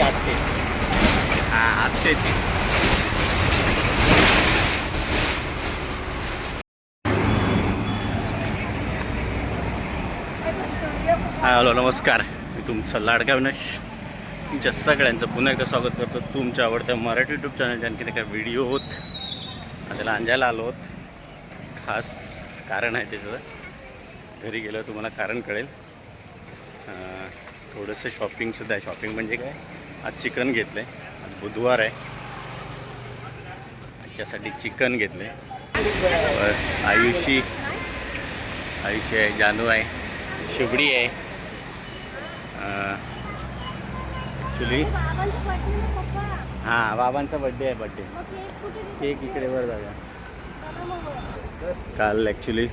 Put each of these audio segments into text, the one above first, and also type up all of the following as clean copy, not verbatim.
आत्ते आत्ते हां आत्तेची. हॅलो नमस्कार, मी तुमचा लाडका अविनाश. तुमच्या सगळ्यांचं पुन्हा एकदा स्वागत करतो तुमच्या आवडत्या मराठी यूट्यूब चॅनलच्या आणखीन एका व्हिडिओ होत. त्याला अंजायला आलो होत. खास कारण आहे त्याचं, घरी गेलं तुम्हाला कारण कळेल. थोडंसं शॉपिंगसुद्धा आहे. शॉपिंग म्हणजे काय, आज चिकन घेतलं आहे. आज बुधवार आहे, त्याच्यासाठी चिकन घेतलं आहे. आयुषी आहे, जानू आहे, शुभडी आहे. ॲक्च्युली हां बाबांचा बड्डे आहे. केक इकडे वर जागा. काल ॲक्च्युली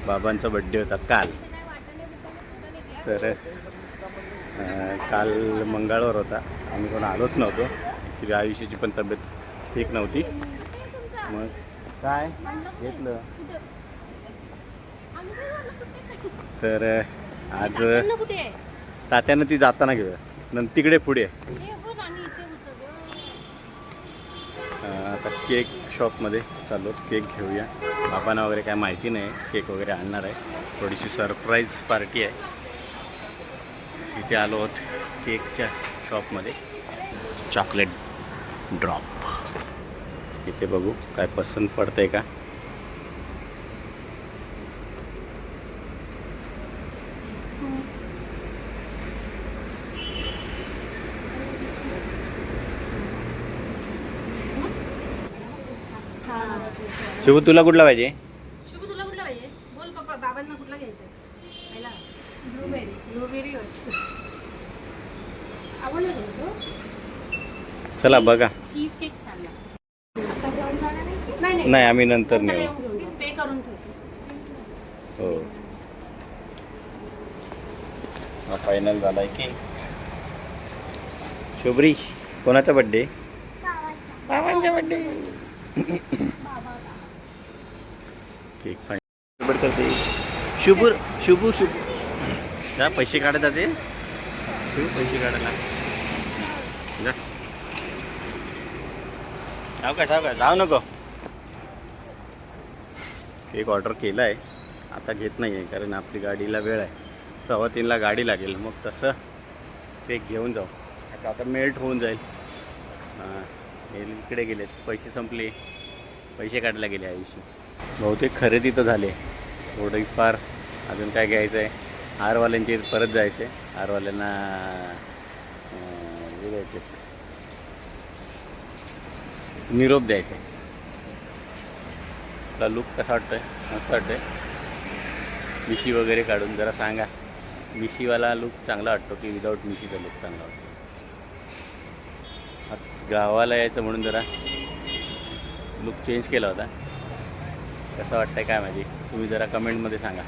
बाबांचा बड्डे होता काल. तर काल मंगळवार होता, आम्ही कोण आलोच नव्हतो. ॲक्च्युली आयुष्याची पण तब्येत ठीक नव्हती. मग काय घेतलं तर आज तात्यानं ती जाताना घेऊया. नंतर तिकडे पुढे आता केक शॉपमध्ये चाललो, केक घेऊया. बाबांना वगैरे काय माहिती नाही, केक वगैरे आणणार आहे. थोडीशी सरप्राईज पार्टी आहे. इथे आलो आहोत केकच्या शॉपमध्ये. चॉकलेट ड्रॉप इथे बघू काय पसंत पडतंय का. शुभ तुला कुठला पाहिजे? शुभ तुला कुठला पाहिजे? बोल पप्पा, बाबांना कुठला घ्यायचा? पहिला ब्लूबेरी आवडला तो? चला बघा. चीज केक छान आहे. नाही आम्ही नंतर नेऊ. पे करून ठेवतो. हो हा फायनल झालाय की. शुभ्री कोणाचा बड्डे? बाबांचा बड्डे. केक फायनल करते. शुभ जा पैसे काढत जाते. पैसे काढायला जा. सावकाश जाऊ नको. केक ऑर्डर केला आहे, आता घेत नाही आहे कारण आपली गाडीला वेळ आहे. 3:15ला गाडी लागेल. मग तसं केक घेऊन जाऊ. आता मेल्ट होऊन जाईल. इकडे गेलेत, पैसे संपले, पैसे काढला गेले. आयुष्य बहुतेक खरेदी तर झाले. थोडी फार अजून काय घ्यायचं आहे. हारवाल्यांची परत जायचं आहे. हारवाल्यांना हे द्यायचे, निरोप द्यायचा. आपला लुक कसा वाटतोय? मस्त वाटतोय. मिशी वगैरे काढून जरा सांगा. मिशीवाला लुक चांगला वाटतो की विदाऊट मिशीचा लुक चांगला वाटतो? आज गावाला यायचं म्हणून जरा लुक चेंज केला होता. कसं वाटतंय काय माहिती, तुम्ही जरा कमेंटमध्ये सांगा.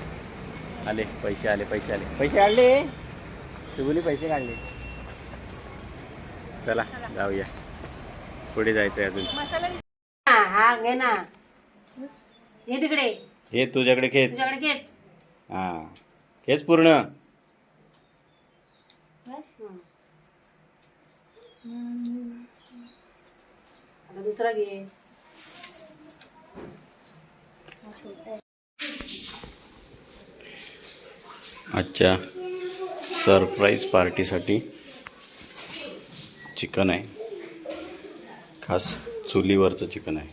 पैसे आले शुभूने पैसे काढले. चला जाऊया, पुढे जायचं आहे अजून. हा घे ना, हे तिकडे, हे तुझ्याकडे खेच. हां हेच पूर्ण. आता दुसरा घे. आजच्या सरप्राईज पार्टीसाठी चिकन आहे. खास चुलीवरचं चिकन आहे.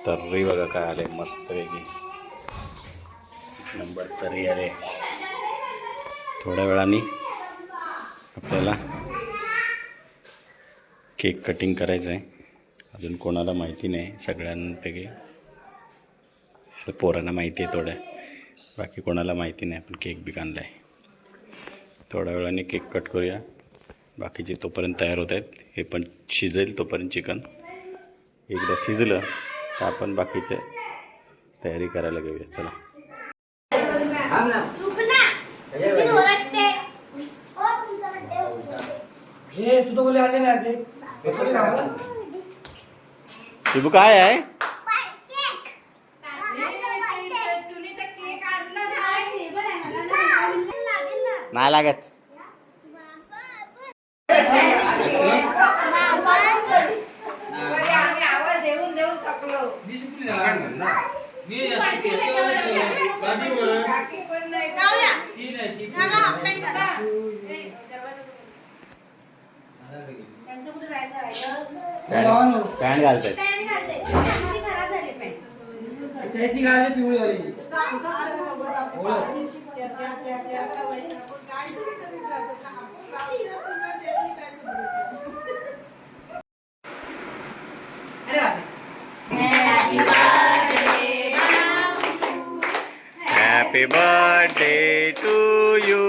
तर्री बघा काय आले, मस्त वेगळी नंबर तर्री आले. थोड्या वेळाने आपल्याला केक कटिंग करायचं आहे. अजून कोणाला माहिती नाही, सगळ्यांपैकी पोरांना माहिती आहे थोड्या, बाकी कोणाला माहिती नाही. पण केक बी आणला आहे. थोड्या वेळाने केक कट करूया. बाकीचे तोपर्यंत तयार होत आहेत. हे पण शिजेल तोपर्यंत चिकन. एकदा शिजलं तर आपण बाकीचे तयारी करायला घेऊया. चला. शुभ काय आहे? नाही लागत. त्यांचं कुठे जायचं राहिलं? पॅन्ट घालतायत. पॅन्ट घालते. ती खराब झाली पॅन्ट. त्याची गाडी पिवळी झाली. अरे बापरे. Happy birthday to you.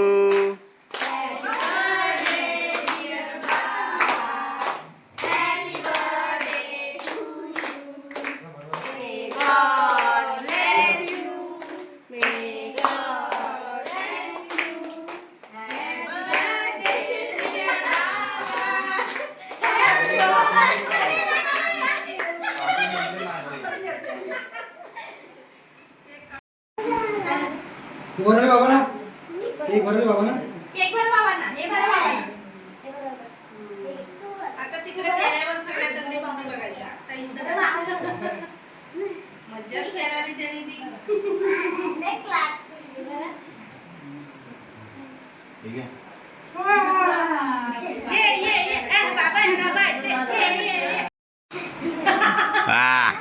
भरले बाबा ना, एक भरले बाबा ना. एक भर बाबांना, हे भर बाबांना. आता तिकडे गेल्यावर सगळ्या दंडे पाहुणे बघायच्या. मज्जाच केली त्यांनी ती. ठीक आहे. हा.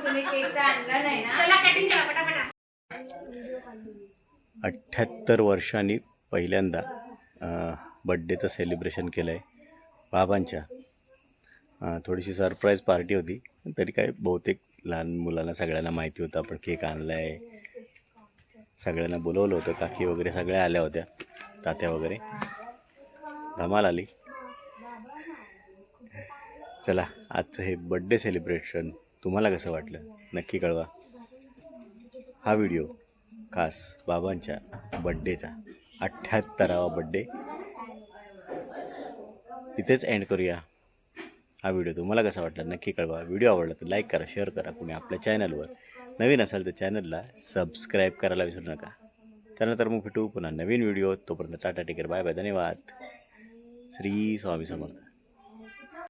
तुम्ही केक तर आणला नाही ना. चला कटिंग करा पटापटा. 78 वर्षांनी पहिल्यांदा बड्डेचं सेलिब्रेशन केलं आहे बाबांच्या. थोडीशी सरप्राईज पार्टी होती, तरी काय बहुतेक लहान मुलांना सगळ्यांना माहिती होतं आपण केक आणला आहे. सगळ्यांना बोलवलं होतं, काकी वगैरे सगळ्या आल्या होत्या, तात्या वगैरे. धमाल आली. चला, आजचं हे बड्डे सेलिब्रेशन तुम्हाला कसं वाटलं नक्की कळवा. हा व्हिडिओ खास बाबांच्या बड्डेचा 78वा बड्डे इथेच एंड करूया. हा व्हिडिओ तुम्हाला कसा वाटला नक्की कळवा. व्हिडिओ आवडला तर लाईक करा, शेअर करा. कुणी आपल्या चॅनलवर नवीन असाल तर चॅनलला सबस्क्राईब करायला विसरू नका. त्यानंतर मग भेटू पुन्हा नवीन व्हिडिओ. तोपर्यंत tata, take care, bye bye, धन्यवाद. श्री स्वामी समर्थ.